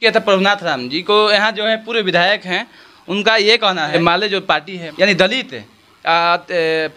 किया था प्रभुनाथ राम जी को। यहाँ जो है पूरे विधायक हैं, उनका ये कहना है माले जो पार्टी है यानी दलित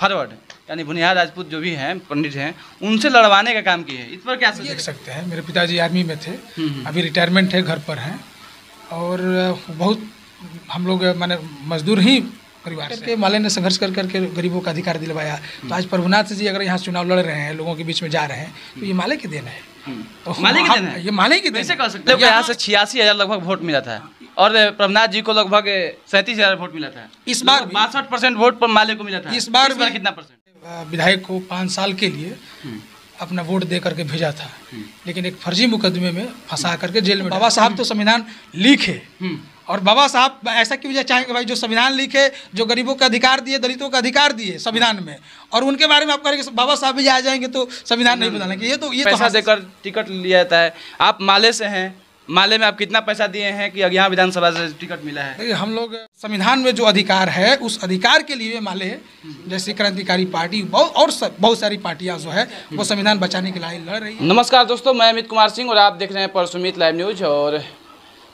फॉरवर्ड यानी भुनियार राजपूत जो भी हैं पंडित हैं उनसे लड़वाने का काम किया है। इस पर क्या देख सकते हैं, मेरे पिताजी आर्मी में थे, अभी रिटायरमेंट है, घर पर हैं और बहुत हम लोग माने मजदूर ही परिवार से माले ने संघर्ष कर करके गरीबों का अधिकार दिलवाया। तो आज प्रभुनाथ जी अगर यहाँ चुनाव लड़ रहे हैं, लोगों के बीच में जा रहे हैं, तो ये माले की देन है। तो माले की देन है, ये माले की देन। कैसे कह सकते हैं? यहाँ से 86,000 लगभग वोट मिला था और प्रभुनाथ जी को लगभग 37,000 वोट मिला था। इस बार 62% वोट पर माले को मिला था। इस बार कितना परसेंट? विधायक को 5 साल के लिए अपना वोट दे करके भेजा था, लेकिन एक फर्जी मुकदमे में फंसा करके जेल में। बाबा साहब तो संविधान लिखे और बाबा साहब ऐसा क्यों चाहेंगे भाई, जो संविधान लिखे, जो गरीबों का अधिकार दिए, दलितों का अधिकार दिए संविधान में, और उनके बारे में आप कहेंगे बाबा साहब भी आ जाएंगे तो संविधान नहीं बदलेंगे। ये पैसा देकर टिकट लिया जाता है। आप माले से हैं, माले में आप कितना पैसा दिए हैं कि यहाँ विधानसभा से टिकट मिला है? हम लोग संविधान में जो अधिकार है उस अधिकार के लिए माले, जैसे क्रांतिकारी पार्टी बहुत सारी पार्टियां जो है वो संविधान बचाने के लिए लड़ रही है। नमस्कार दोस्तों, मैं अमित कुमार सिंह और आप देख रहे हैं परसुमित लाइव न्यूज। और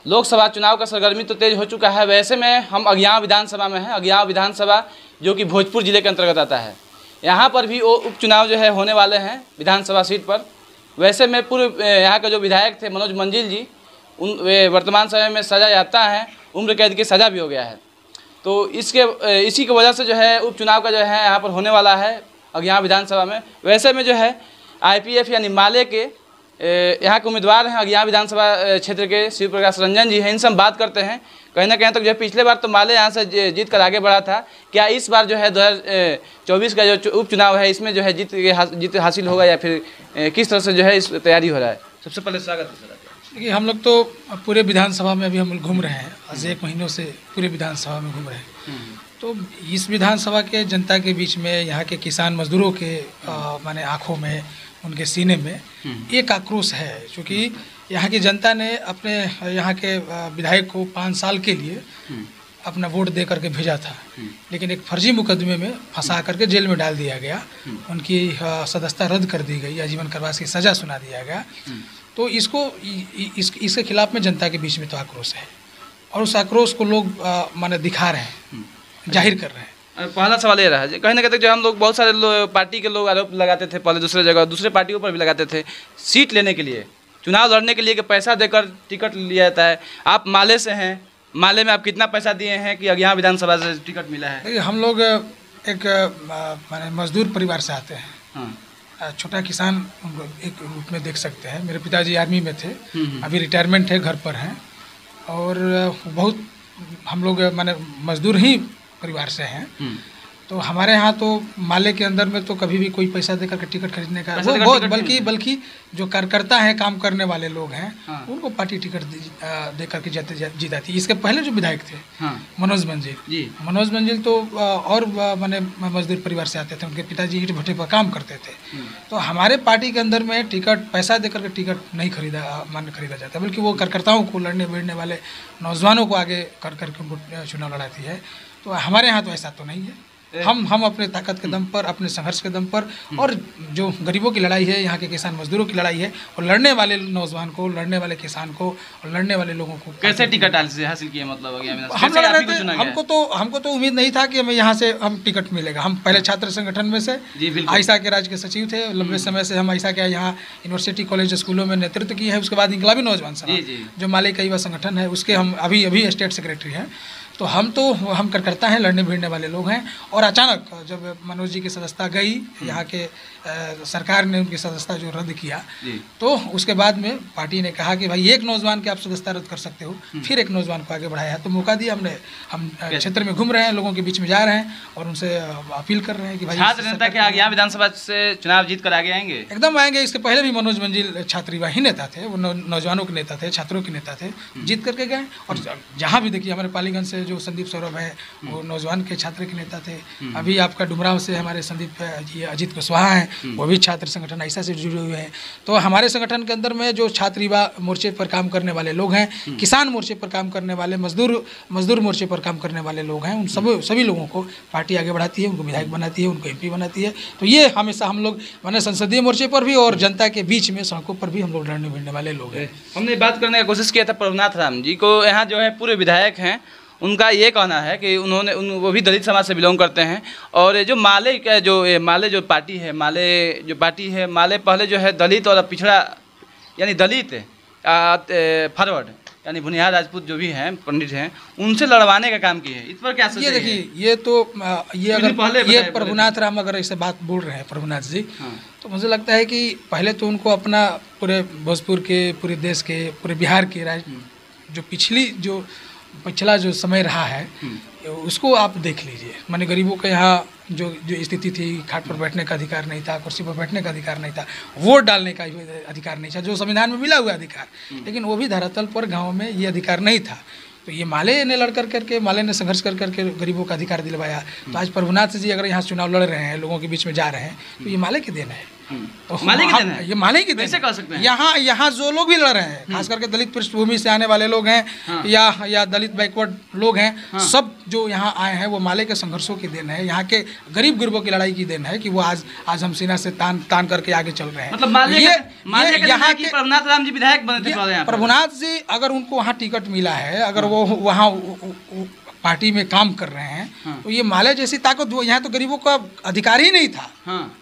लोकसभा चुनाव का सरगर्मी तो तेज हो चुका है। वैसे में हम अगियां विधानसभा में हैं। अगियां विधानसभा जो कि भोजपुर जिले के अंतर्गत आता है, यहाँ पर भी उपचुनाव जो है होने वाले हैं विधानसभा सीट पर। वैसे में पूर्व यहाँ के जो विधायक थे मनोज मंजिल जी, वे वर्तमान समय में सज़ा याफ्ता हैं, उम्र कैद की सज़ा भी हो गया है। तो इसी की वजह से जो है उपचुनाव का जो है यहाँ पर होने वाला है अगियां विधानसभा में। वैसे में जो है IPF यानी माले के यहाँ के उम्मीदवार हैं अगियां विधानसभा क्षेत्र के शिव प्रकाश रंजन जी हैं। इनसे हम बात करते हैं। कहीं ना कहीं तक जो है पिछले बार तो माले यहाँ से जीत कर आगे बढ़ा था, क्या इस बार जो है 2024 का जो उपचुनाव है इसमें जो है जीत हासिल होगा या फिर किस तरह से जो है इस तैयारी हो रहा है? सबसे पहले स्वागत है सर। देखिए, हम लोग तो पूरे विधानसभा में अभी हम घूम रहे हैं, आज 1 महीनों से पूरे विधानसभा में घूम रहे हैं। तो इस विधानसभा के जनता के बीच में यहाँ के किसान मजदूरों के माने आँखों में, उनके सीने में एक आक्रोश है, क्योंकि यहाँ की जनता ने अपने यहाँ के विधायक को 5 साल के लिए अपना वोट दे करके भेजा था, लेकिन एक फर्जी मुकदमे में फंसा करके जेल में डाल दिया गया। उनकी सदस्यता रद्द कर दी गई, आजीवन कारावास की सज़ा सुना दिया गया। तो इसके खिलाफ में जनता के बीच में तो आक्रोश है और उस आक्रोश को लोग माने दिखा रहे हैं, जाहिर कर रहे हैं। पहला सवाल ये रहा, कहीं ना कहीं जो हम लोग बहुत सारे पार्टी के लोग आरोप लगाते थे पहले, दूसरे जगह दूसरे पार्टियों पर भी लगाते थे सीट लेने के लिए, चुनाव लड़ने के लिए कि पैसा देकर टिकट लिया जाता है। आप माले से हैं, माले में आप कितना पैसा दिए हैं कि यहाँ विधानसभा से टिकट मिला है? हम लोग एक माने मजदूर परिवार से आते हैं, छोटा किसान एक रूप में देख सकते हैं। मेरे पिताजी आर्मी में थे, अभी रिटायरमेंट है, घर पर हैं और बहुत हम लोग माने मजदूर ही परिवार से हैं। तो हमारे यहाँ तो माले के अंदर में तो कभी भी कोई पैसा देकर के टिकट खरीदने का वो बहुत, बल्कि जो कार्यकर्ता हैं, काम करने वाले लोग हैं, उनको पार्टी टिकट दे करके जीताती। इसके पहले जो विधायक थे मनोज मंजिल तो और माने मजदूर परिवार से आते थे, उनके पिताजी ईंट भट्टे पर काम करते थे। तो हमारे पार्टी के अंदर में टिकट पैसा देकर के टिकट नहीं खरीदा जाता, बल्कि वो कार्यकर्ताओं को, लड़ने भिड़ने वाले नौजवानों को आगे कर करके उनको चुनाव लड़ाती है। तो हमारे यहाँ तो ऐसा तो नहीं है। हम अपने ताकत के दम पर, अपने संघर्ष के दम पर, और जो गरीबों की लड़ाई है, यहाँ के किसान मजदूरों की लड़ाई है, और लड़ने वाले नौजवान को, लड़ने वाले किसान को और लड़ने वाले लोगों को कैसे टिकट हासिल किए? मतलब हमको तो उम्मीद नहीं था कि हमें यहाँ से हम टिकट मिलेगा। हम पहले छात्र संगठन में से आयशा के राज्य के सचिव थे, लंबे समय से हम आयशा के यहाँ यूनिवर्सिटी, कॉलेज, स्कूलों में नेतृत्व किए हैं। उसके बाद इंकलाबी नौजवान समाज जो माले का युवा संगठन है, उसके हम अभी स्टेट सेक्रेटरी हैं। तो हम कार्यकर्ता हैं, लड़ने भिड़ने वाले लोग हैं। और अचानक जब मनोज जी की सदस्यता गई, यहाँ के सरकार ने उनकी सदस्यता जो रद्द किया, तो उसके बाद में पार्टी ने कहा कि भाई एक नौजवान के आप सदस्यता रद्द कर सकते हो, फिर एक नौजवान को आगे बढ़ाया, तो मौका दिया हमने। हम क्षेत्र में घूम रहे हैं, लोगों के बीच में जा रहे हैं और उनसे अपील कर रहे हैं कि भाई छात्र नेता के आगे यहाँ विधानसभा से चुनाव जीत कर आगे आएंगे। एकदम आएंगे। इसके पहले भी मनोज मंजिल छात्र ही नेता थे, वो नौजवानों के नेता थे, छात्रों के नेता थे, जीत करके गए। और जहाँ भी देखिए, हमारे पालीगंज से जो संदीप सौरभ है वो नौजवान के छात्र के नेता थे। अभी आपका डुमराव से हमारे संदीप ये अजीत कुशवाहा हैं, वो भी छात्र संगठन ऐसा से जुड़े हुए हैं। तो हमारे संगठन के अंदर में जो छात्र युवा मोर्चे पर काम करने वाले लोग हैं, किसान मोर्चे पर काम करने वाले, मजदूर मोर्चे पर काम करने वाले लोग हैं, उन सभी लोगों को पार्टी आगे बढ़ाती है, उनको विधायक बनाती है, उनको MP बनाती है। तो ये हमेशा हम लोग माने संसदीय मोर्चे पर भी और जनता के बीच में सड़कों पर भी हम लोग लड़ने भिड़ने वाले लोग हैं। हमने बात करने का कोशिश किया था प्रभुनाथ राम जी को, यहाँ जो है पूरे विधायक हैं, उनका ये कहना है कि वो भी दलित समाज से बिलोंग करते हैं। और जो माले जो पार्टी है, माले पहले जो है दलित और पिछड़ा यानी दलित फॉरवर्ड यानी भुनियार राजपूत जो भी हैं, पंडित हैं, उनसे लड़वाने का काम किए हैं। इस पर क्या सोचते हैं? ये देखिए, ये प्रभुनाथ राम अगर ऐसे बात बोल रहे हैं प्रभुनाथ जी, तो मुझे लगता है कि पहले तो उनको अपना पूरे भोजपुर के, पूरे देश के, पूरे बिहार के जो पिछला जो समय रहा है उसको आप देख लीजिए। माने गरीबों के यहाँ जो स्थिति थी, खाट पर बैठने का अधिकार नहीं था, कुर्सी पर बैठने का अधिकार नहीं था, वोट डालने का अधिकार नहीं था, जो संविधान में मिला हुआ अधिकार, लेकिन वो भी धरातल पर गांव में ये अधिकार नहीं था। तो ये माले ने माले ने संघर्ष कर करके गरीबों का अधिकार दिलवाया। तो आज प्रभुनाथ जी अगर यहाँ चुनाव लड़ रहे हैं, लोगों के बीच में जा रहे हैं, तो ये माले की देन है। तो माले की देन है, ये माले की देन कैसे कह सकते हैं? यहाँ जो लोग भी लड़ रहे हैं, खास करके दलित पृष्ठभूमि से आने वाले लोग हैं, या दलित बैकवर्ड लोग हैं, सब जो यहाँ आए हैं वो माले के संघर्षों की देन है, यहाँ के गरीब गुरबों की लड़ाई की देन है कि वो आज हम सीना से तान करके आगे चल रहे हैं। मतलब यहाँ के प्रभुनाथ राम जी विधायक बने थे। प्रभुनाथ जी अगर उनको वहाँ टिकट मिला है, अगर वो वहाँ पार्टी में काम कर रहे हैं, तो ये माले जैसी ताकत, वो यहाँ तो गरीबों का अधिकार ही नहीं था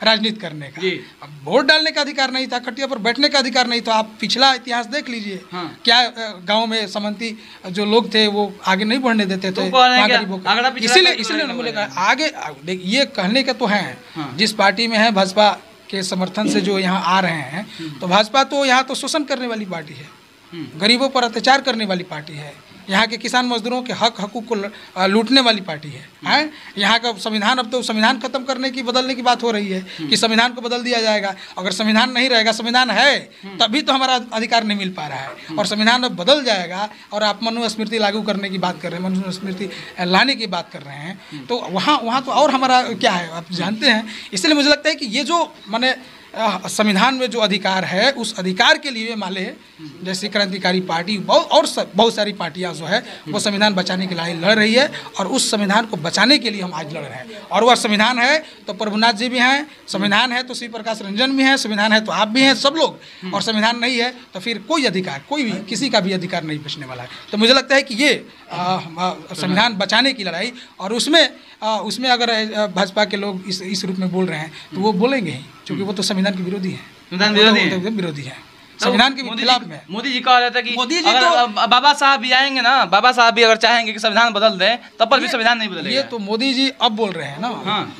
राजनीति करने का, अब वोट डालने का अधिकार नहीं था, खटिया पर बैठने का अधिकार नहीं था। आप पिछला इतिहास देख लीजिए, क्या गांव में समंती जो लोग थे वो आगे नहीं बढ़ने देते थे गरीबों को। इसीलिए आगे ये कहने के तो हैं, जिस पार्टी में है भाजपा के समर्थन से जो यहाँ आ रहे हैं, तो भाजपा तो यहाँ तो शोषण करने वाली पार्टी है, गरीबों पर अत्याचार करने वाली पार्टी है, यहाँ के किसान मजदूरों के हकूक़ को लूटने वाली पार्टी है। यहाँ का संविधान, अब तो संविधान खत्म करने की, बदलने की बात हो रही है कि संविधान को बदल दिया जाएगा। अगर संविधान नहीं रहेगा, संविधान है तभी तो हमारा अधिकार नहीं मिल पा रहा है, और संविधान अब बदल जाएगा और आप मनुस्मृति लागू करने की बात कर रहे हैं, मनुस्मृति लाने की बात कर रहे हैं, तो वहाँ तो और हमारा क्या है आप जानते हैं। इसलिए मुझे लगता है कि ये जो माने संविधान में जो अधिकार है, उस अधिकार के लिए माले जैसी क्रांतिकारी पार्टी बहुत सारी पार्टियां जो है वो संविधान बचाने के लिए लड़ रही है, और उस संविधान को बचाने के लिए हम आज लड़ रहे हैं। और वह संविधान है तो प्रभुनाथ जी भी हैं, संविधान है तो श्री प्रकाश रंजन भी हैं, संविधान है तो आप भी हैं, सब लोग, और संविधान नहीं है तो फिर कोई अधिकार, कोई भी किसी का भी अधिकार नहीं बचने वाला है। तो मुझे लगता है कि ये संविधान बचाने की लड़ाई, और उसमें अगर भाजपा के लोग इस रूप में बोल रहे हैं तो वो बोलेंगे ही, क्योंकि वो तो संविधान के विरोधी हैं, एकदम विरोधी हैं, संविधान के खिलाफ में। मोदी जी कह रहे थे कि मोदी जी तो बाबा साहब भी आएंगे ना, बाबा साहब भी अगर चाहेंगे कि संविधान बदल दें तब पर भी संविधान नहीं बदलेगा। ये तो मोदी जी अब बोल रहे हैं ना,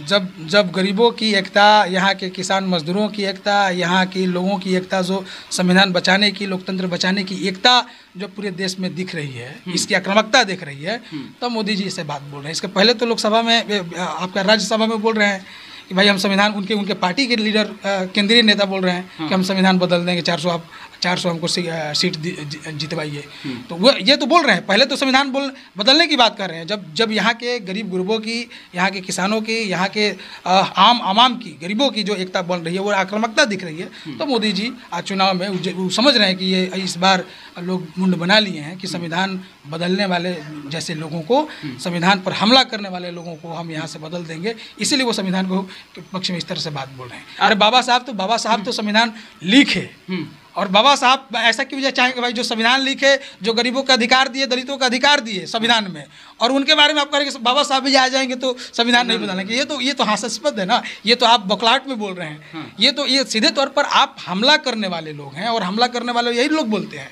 जब गरीबों की एकता, यहाँ के किसान मजदूरों की एकता, यहाँ की लोगों की एकता, जो संविधान बचाने की, लोकतंत्र बचाने की एकता जो पूरे देश में दिख रही है, इसकी आक्रामकता दिख रही है, तब मोदी जी से बात बोल रहे हैं। इसके पहले तो लोकसभा में, आपका राज्यसभा में बोल रहे हैं कि भाई हम संविधान, उनके पार्टी के लीडर, केंद्रीय नेता बोल रहे हैं कि हम संविधान बदल देंगे, 400 हमको सीट जितवाइए। तो वो ये तो बोल रहे हैं, पहले तो संविधान बदलने की बात कर रहे हैं। जब यहाँ के गरीब गुरबों की, यहाँ के किसानों की, यहाँ के आवाम की, गरीबों की जो एकता बन रही है, वो आक्रामकता दिख रही है, तो मोदी जी आज चुनाव में वो समझ रहे हैं कि ये इस बार लोग मुंड बना लिए हैं कि संविधान बदलने वाले जैसे लोगों को, संविधान पर हमला करने वाले लोगों को हम यहाँ से बदल देंगे, इसीलिए वो संविधान को पक्ष में इस तरह से बात बोल रहे हैं। अरे बाबा साहब तो संविधान लिखे, और बाबा साहब ऐसा क्यों चाहेंगे भाई जो संविधान लिखे, जो गरीबों का अधिकार दिए, दलितों का अधिकार दिए संविधान में, और उनके बारे में आप कहेंगे बाबा साहब भी आ जाएंगे तो संविधान नहीं बदलेंगे? ये तो हास्यास्पद है ना, ये तो आप बौखलाहट में बोल रहे हैं। ये सीधे तौर पर आप हमला करने वाले लोग हैं, और हमला करने वाले यही लोग बोलते हैं,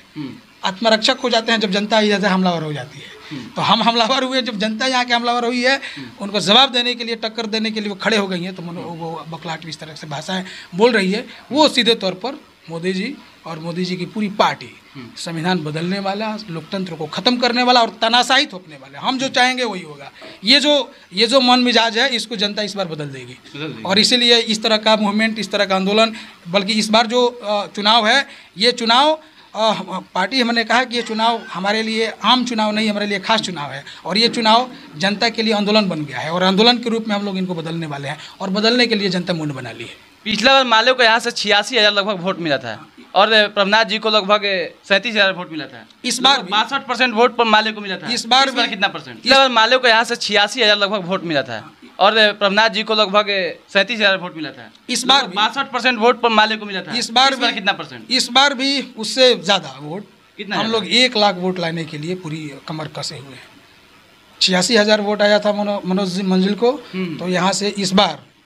आत्मरक्षक हो जाते हैं जब जनता जैसे हमलावर हो जाती है। तो हम हमलावर हुए जब जनता यहाँ के हमलावर हुई है, उनको जवाब देने के लिए, टक्कर देने के लिए वो खड़े हो गई हैं, तो वो बौखलाहट इस तरह से भाषाएं बोल रही है। वो सीधे तौर पर मोदी जी और मोदी जी की पूरी पार्टी संविधान बदलने वाला, लोकतंत्र को खत्म करने वाला और तानाशाही थोपने वाला, हम जो चाहेंगे वही होगा। ये जो मन मिजाज है, इसको जनता इस बार बदल देगी। और इसीलिए इस तरह का मूवमेंट, इस तरह का आंदोलन, बल्कि इस बार जो चुनाव है, ये चुनाव पार्टी हमने कहा कि ये चुनाव हमारे लिए आम चुनाव नहीं, हमारे लिए खास चुनाव है और ये चुनाव जनता के लिए आंदोलन बन गया है और आंदोलन के रूप में हम लोग इनको बदलने वाले हैं और बदलने के लिए जनता मुंड बना ली है। पिछला बार माले को यहाँ से 86,000 लगभग वोट मिला था और प्रभुनाथ जी को लगभग 37,000 वोट मिला था। इस बार 62% वोट पर माले को मिला था। इस बार कितना परसेंट? इस बार माले को यहाँ से 86,000 लगभग वोट मिला था और प्रभुनाथ जी को लगभग 37,000 वोट मिला था। इस बार 62% वोट पर माले को मिला था। इस बार कितना परसेंट? इस बार भी उससे ज़्यादा वोट, कितना हम लोग 1 लाख वोट लाने के लिए पूरी कमर कसे हुए हैं। 86,000 वोट आया था मनोज मंजिल को, तो यहाँ से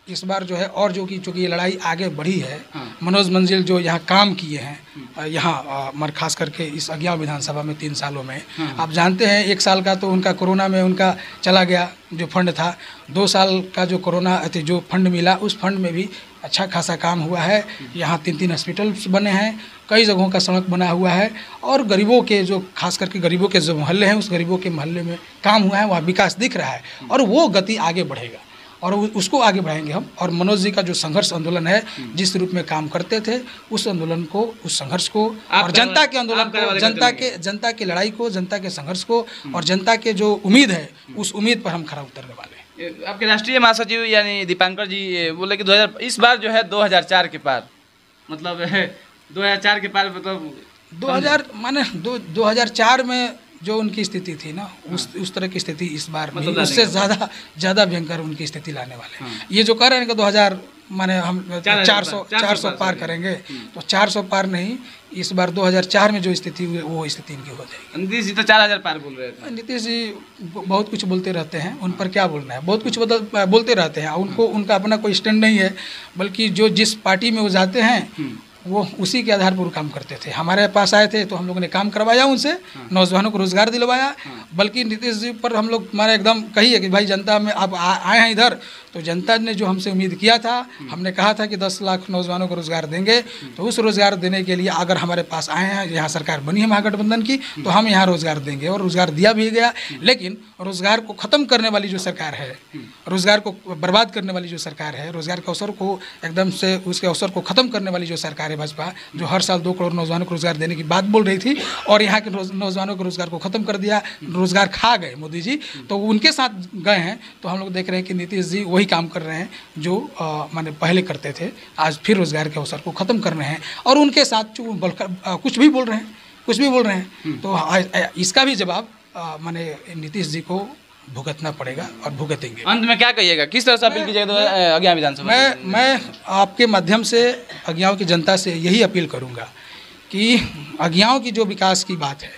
इस बार जो है और जो कि चूँकि ये लड़ाई आगे बढ़ी है, मनोज मंजिल जो यहाँ काम किए हैं यहाँ मर खास करके इस अज्ञाव विधानसभा में 3 सालों में, आप जानते हैं 1 साल का तो उनका कोरोना में उनका चला गया जो फंड था, 2 साल का जो कोरोना जो फंड मिला उस फंड में भी अच्छा खासा काम हुआ है। यहाँ 3 हॉस्पिटल्स बने हैं, कई जगहों का सड़क बना हुआ है और गरीबों के जो खास करके गरीबों के जो मोहल्ले हैं उस गरीबों के मोहल्ले में काम हुआ है, वहाँ विकास दिख रहा है और वो गति आगे बढ़ेगा और उसको आगे बढ़ाएंगे हम। और मनोज जी का जो संघर्ष आंदोलन है, जिस रूप में काम करते थे, उस आंदोलन को, उस संघर्ष को और जनता के आंदोलन को, जनता की लड़ाई को, जनता के संघर्ष को और जनता के जो उम्मीद है उस उम्मीद पर हम खरा उतरने वाले हैं। आपके राष्ट्रीय महासचिव यानी दीपांकर जी बोले कि इस बार जो है 2004 के पार, मतलब 2004 के पार, मतलब 2004 में जो उनकी स्थिति थी ना, उस तरह की स्थिति इस बार मतलब उससे ज़्यादा भयंकर उनकी स्थिति लाने वाले हैं। ये जो कह रहे हैं कि 2000 माने हम 400 पार करेंगे, तो 400 पार नहीं, इस बार 2004 में जो स्थिति हुई वो स्थिति इनकी हो जाएगी। नीतीश जी तो 4000 पार बोल रहे थे। नीतीश जी बहुत कुछ बोलते रहते हैं, उन पर क्या बोलना है, बहुत कुछ बोलते रहते हैं, उनका अपना कोई स्टैंड नहीं है, बल्कि जो जिस पार्टी में वो जाते हैं वो उसी के आधार पर काम करते थे। हमारे पास आए थे तो हम लोगों ने काम करवाया उनसे, नौजवानों को रोजगार दिलवाया। बल्कि नीतीश जी पर हम लोग हमारा एकदम कही है कि भाई जनता में आप आए हैं इधर, तो जनता ने जो हमसे उम्मीद किया था, हमने कहा था कि 10 लाख नौजवानों को रोजगार देंगे, तो उस रोजगार देने के लिए अगर हमारे पास आए हैं, यहाँ सरकार बनी है महागठबंधन की, तो हम यहाँ रोजगार देंगे और रोजगार दिया भी गया। लेकिन रोजगार को ख़त्म करने वाली जो सरकार है, रोजगार को बर्बाद करने वाली जो सरकार है, रोजगार के अवसर को एकदम से उसके अवसर को ख़त्म करने वाली जो सरकार है भाजपा, जो हर साल 2 करोड़ नौजवानों को रोजगार देने की बात बोल रही थी और यहाँ के नौजवानों को रोजगार को ख़त्म कर दिया, रोजगार खा गए मोदी जी, तो उनके साथ गए हैं। तो हम लोग देख रहे हैं कि नीतीश जी वही काम कर रहे हैं जो माने पहले करते थे, आज फिर रोजगार के अवसर को ख़त्म कर रहे हैं और उनके साथ कुछ भी बोल रहे हैं। तो इसका भी जवाब माने नीतीश जी को भुगतना पड़ेगा और भुगतेंगे। अंत में क्या कहिएगा, किस तरह से अपील कीजिएगा अज्ञाव विधानसभा? मैं आपके माध्यम से अज्ञाव की जनता से यही अपील करूंगा कि अज्ञाव की जो विकास की बात है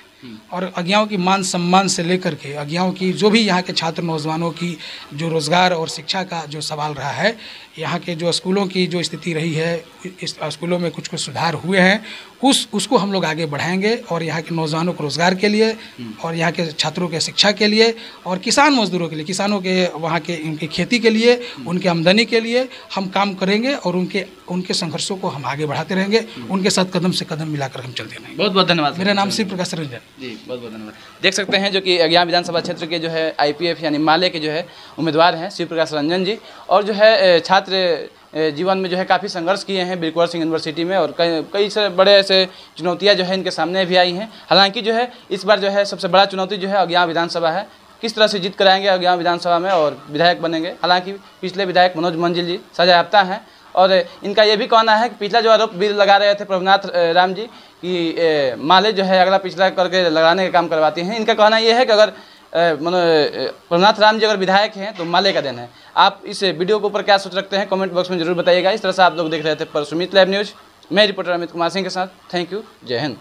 और अज्ञाव की मान सम्मान से लेकर के अज्ञाव की जो भी यहाँ के छात्र नौजवानों की जो रोज़गार और शिक्षा का जो सवाल रहा है, यहाँ के जो स्कूलों की जो स्थिति रही है, इस स्कूलों में कुछ सुधार हुए हैं, उसको हम लोग आगे बढ़ाएंगे और यहाँ के नौजवानों को रोज़गार के लिए और यहाँ के छात्रों के शिक्षा के लिए और किसान मजदूरों के लिए, किसानों के वहाँ के उनकी खेती के लिए, उनके आमदनी के लिए हम काम करेंगे और उनके संघर्षों को हम आगे बढ़ाते रहेंगे, उनके साथ कदम से कदम मिलाकर हम चलते रहेंगे। बहुत बहुत धन्यवाद। मेरा नाम शिव प्रकाश रंजन जी, बहुत बहुत धन्यवाद। देख सकते हैं जो कि अज्ञाव विधानसभा क्षेत्र के जो है IPF यानी माले के जो है उम्मीदवार हैं शिव प्रकाश रंजन जी, और जो है छात्र जीवन में जो है काफ़ी संघर्ष किए हैं बिरकुंवर सिंह यूनिवर्सिटी में और कई से बड़े ऐसे चुनौतियां जो है इनके सामने भी आई हैं। हालांकि जो है इस बार जो है सबसे बड़ा चुनौती जो है अज्ञाव विधानसभा है, किस तरह से जीत कराएंगे अज्ञाव विधानसभा में और विधायक बनेंगे। हालांकि पिछले विधायक मनोज मंजिल जी सजायाफ्ता हैं और इनका ये भी कहना है कि पिछला जो आरोप भी लगा रहे थे प्रभुनाथ राम जी कि माले जो है अगला पिछला करके लगाने का काम करवाती हैं, इनका कहना ये है कि अगर प्रभुनाथ राम जी अगर विधायक हैं तो माले का दिन है। आप इस वीडियो के ऊपर क्या सोच रखते हैं कमेंट बॉक्स में जरूर बताइएगा। इस तरह से आप लोग देख रहे थे परसुमित लाइव न्यूज़, मैं रिपोर्टर अमित कुमार सिंह के साथ। थैंक यू, जय हिंद।